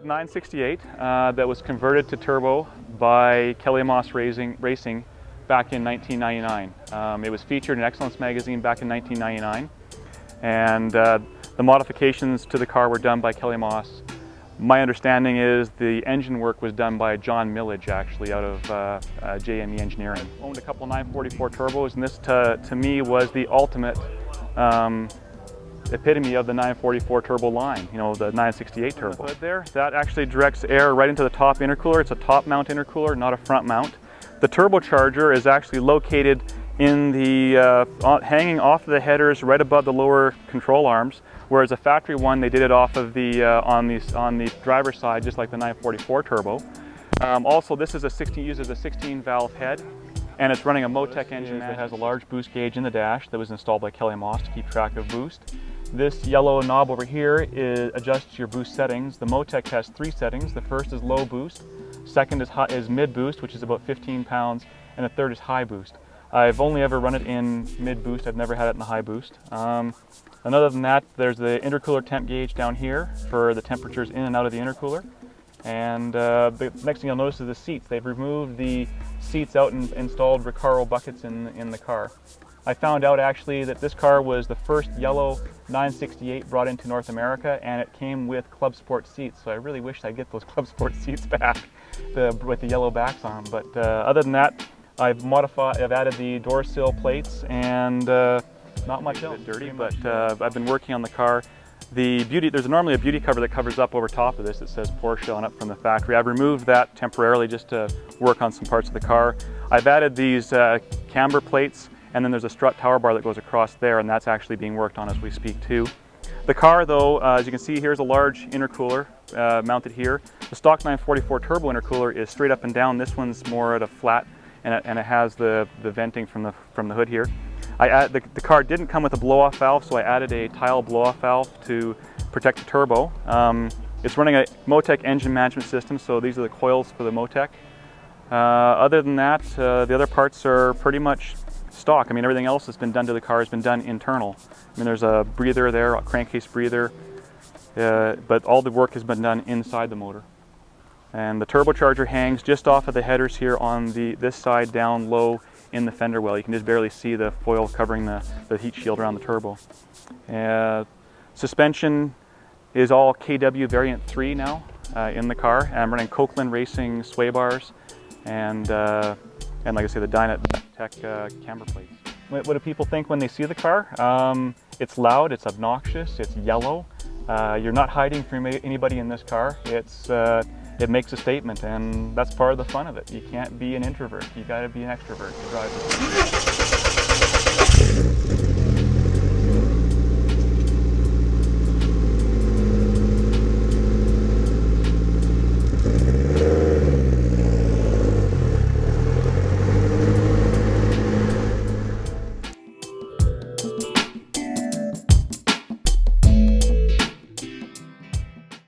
968 that was converted to turbo by Kelly Moss Racing back in 1999. It was featured in Excellence magazine back in 1999, and the modifications to the car were done by Kelly Moss. My understanding is the engine work was done by John Millage, actually, out of JME Engineering. Owned a couple 944 turbos, and this to me was the ultimate epitome of the 944 turbo line, you know, the 968 turbo. The hood there, that actually directs air right into the top intercooler. It's a top mount intercooler, not a front mount. The turbocharger is actually located in the, hanging off of the headers right above the lower control arms, whereas a factory one, they did it off of the, on the driver's side, just like the 944 turbo. Also, this is uses a 16 valve head, and it's running a Motec engine that has a large boost gauge in the dash that was installed by Kelly Moss to keep track of boost. This yellow knob over here adjusts your boost settings. The Motec has 3 settings. The first is low boost, second is mid boost, which is about 15 pounds, and the third is high boost. I've only ever run it in mid boost. I've never had it in the high boost. And other than that, there's the intercooler temp gauge down here for the temperatures in and out of the intercooler. And the next thing you'll notice is the seats. They've removed the seats out and installed Recaro buckets in the car. I found out actually that this car was the first yellow 968 brought into North America, and it came with Club Sport seats. So I really wish I'd get those Club Sport seats back with the yellow backs on them. But other than that, I've added the door sill plates and not much else. Dirty, but I've been working on the car. There's normally a beauty cover that covers up over top of this that says Porsche on it from the factory. I've removed that temporarily just to work on some parts of the car. I've added these camber plates, and then there's a strut tower bar that goes across there, and that's actually being worked on as we speak too. The car though, as you can see, here's a large intercooler mounted here. The stock 944 turbo intercooler is straight up and down. This one's more at a flat, and it has the venting from the hood here. The car didn't come with a blow-off valve, so I added a tile blow-off valve to protect the turbo. It's running a Motec engine management system, so these are the coils for the Motec. Other than that, the other parts are pretty much stock. I mean, everything else that's been done to the car has been done internal. I mean, there's a breather there, a crankcase breather, but all the work has been done inside the motor. And the turbocharger hangs just off of the headers here on this side down low in the fender well. You can just barely see the foil covering the heat shield around the turbo. Suspension is all KW variant 3 now in the car. And I'm running Copeland Racing sway bars and like I say, the Dynatec camber plates. What do people think when they see the car? It's loud, it's obnoxious, it's yellow. You're not hiding from anybody in this car. It makes a statement, and that's part of the fun of it. You can't be an introvert. You got to be an extrovert to drive this.